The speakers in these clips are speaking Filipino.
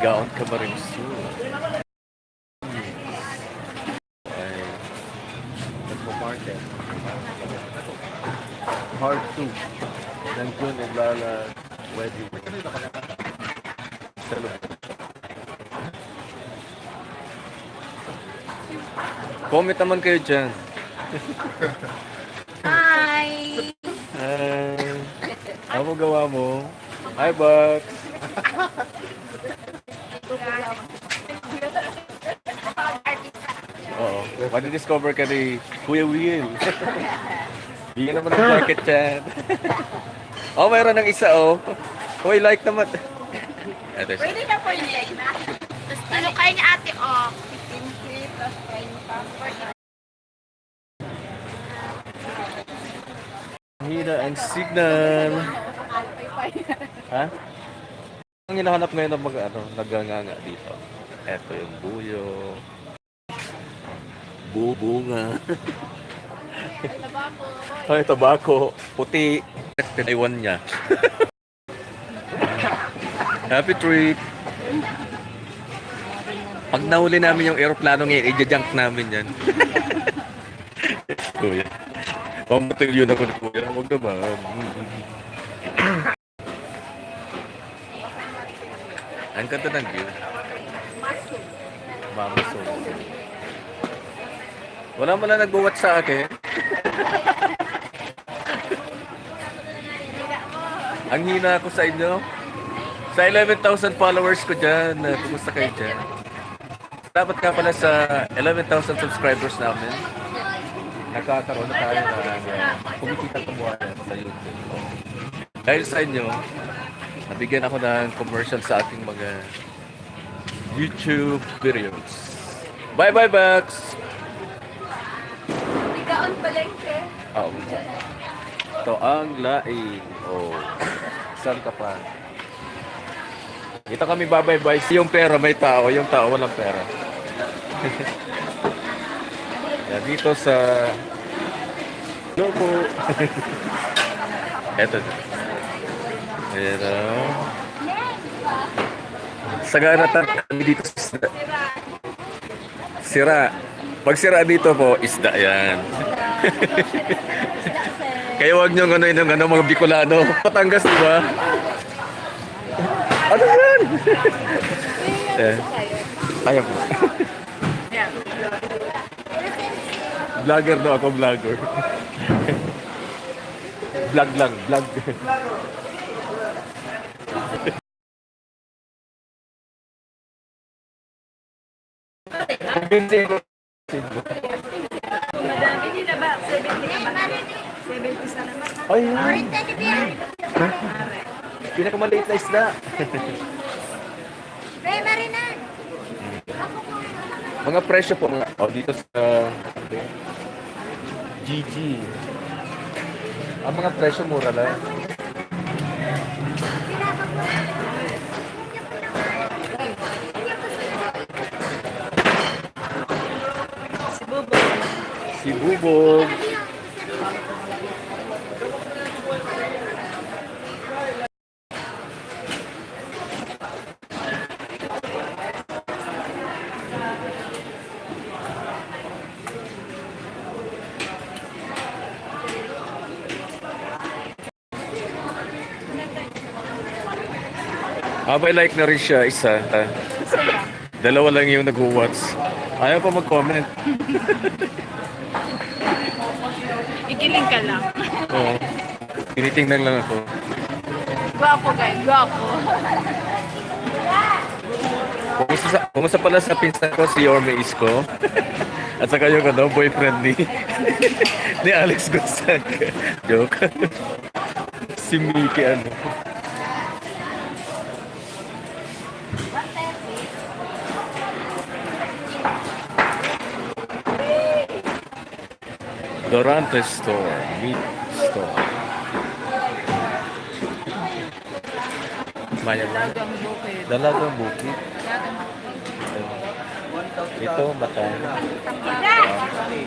Tigaon Camarines Sur. Ay, nagpo-market. Hard to. Nandun naglala wedding. Comment naman kayo dyan. Hi! Hi! Ano gawa mo? Hi, Bucks! Oo. Madi-discover ka ni Kuya Will. Bigyan naman ng jacket dyan. Oh, mayroon ng isa, oh. Hoy, like naman. Ito siya. Pwede ka po yun. Tapos ano kayo ni ate, oh. 15 plus 5 Hina ang signal. Ha? Ang hinahanap ngayon ng mga naganganga dito. Ito yung buyo. Bubunga. Ay, tabako. Puti. Pinaiwan niya. Happy trip. Pag nahuli namin yung aeroplano ngayon, i-junk namin yan. Kuya. Pamatilyo na ko na kuya. Huwag naman. Ang ganda ng view. Mamaso. Wala mo lang nag-watch sa akin. Ang hina ako sa inyo. Sa 11,000 followers ko dyan. Kumusta kayo dyan? Dapat ka pala sa 11,000 subscribers namin. Nagkakaroon na tayo na kumikita kabuhayan sa YouTube. Dahil sa inyo, nabigyan ako ng commercial sa ating mga YouTube videos. Bye-bye, Bucks! Tigaon Palengke. Oo. Ito ang laing. Oh. Saan ka pa? Ito kami bye-bye. Yung pera may tao, yung tao walang pera. Yan, dito sa Loko. Eto. Pero sagaratan kami dito sa isda. Sira. Pag sira dito po, isda yan. Kaya wag nyo mga Bicolano. Patangas, di ba? Ano yan? Ayaw po. Vlogger daw ako, vlogger. Vlog lang, vlog. Madami din na ba? 70 na ba? 70 sa naman. Ay, pinakamaliit na isda. Mga presyo po mga dito sa GG. Ang mga presyo mura lang. Si Bubog. Abay like na rin siya, isa. Dalawa lang yung nag-watch. Ayaw pa mag-comment. Ikiling ka lang. Oo. Tinitingnan lang ako. Gwapo guys, gwapo. Kumusta pala sa pinsan ko si Yorme Isko? At saka yung boyfriend ni Alex Gonzaga. Joke. Si Mickey Dorante Store, Meat Store. Dalagang bukid. Dalagang bukid. Ito, batang.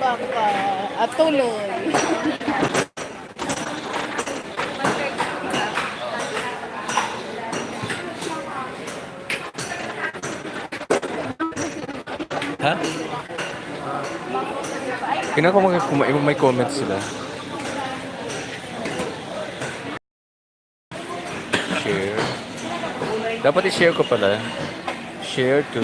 Baka. At tuloy. Ha? Kailangan ko may comments sila. Share. Dapat i-share ko pala. Share to...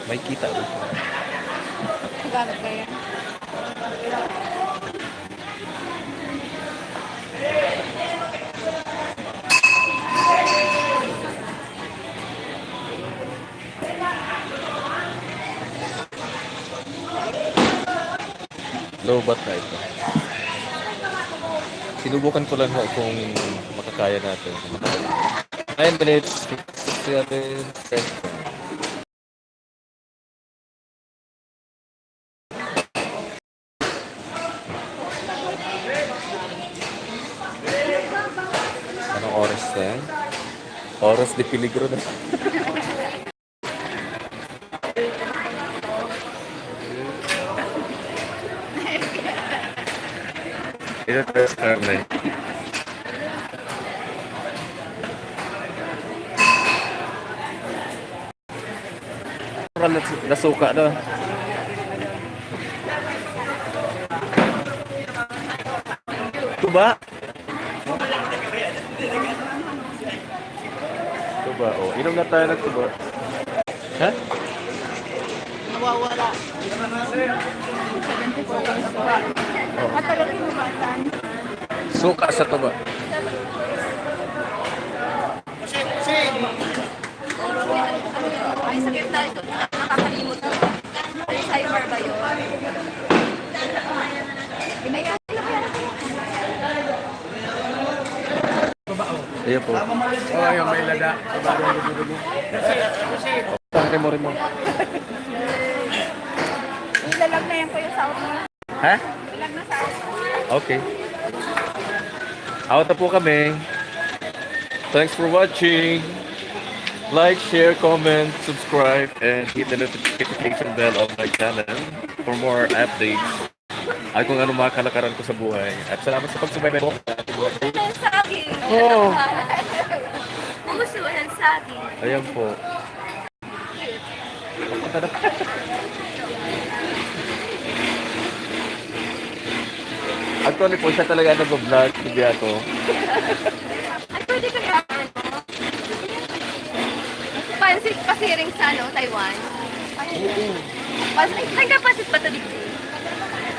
May kita ba? Gamit kayo. Low bat na ito. Sinubukan ko lang kung makakaya natin. 9 minutes, 67 seconds. Anong oras na? Oras de peligro na. Ito tres carne. Nasuka na. Tuba? Tuba, oh. Inom na tayo ng tuba. Ha? Nawawala. 74 years pa. Matagal kinumatan. Suka sa tuba. Ay, sakit tayo doon. Nakakalimot ko. Ay, cyber ba yun? Inayaan nila kaya na Ayan po. Oh, yung may lada. Remo. Ilalag na yan po yung sound mo. Ha? Ilag na sound. Okay. Out na po kami. Thanks for watching. Like, share, comment, subscribe, and hit the notification bell of my channel for more updates ay kung ano mga kalakaran ko sa buhay. At salamat sa pagsubaybay po. Puso sa akin. Oo. Puso sa akin. Ayan po. Actually po, siya talaga nag-vlog, hindi ako. Ay, pwede kaya Pansit pasiring sa Taiwan. Pansit ba ito dito?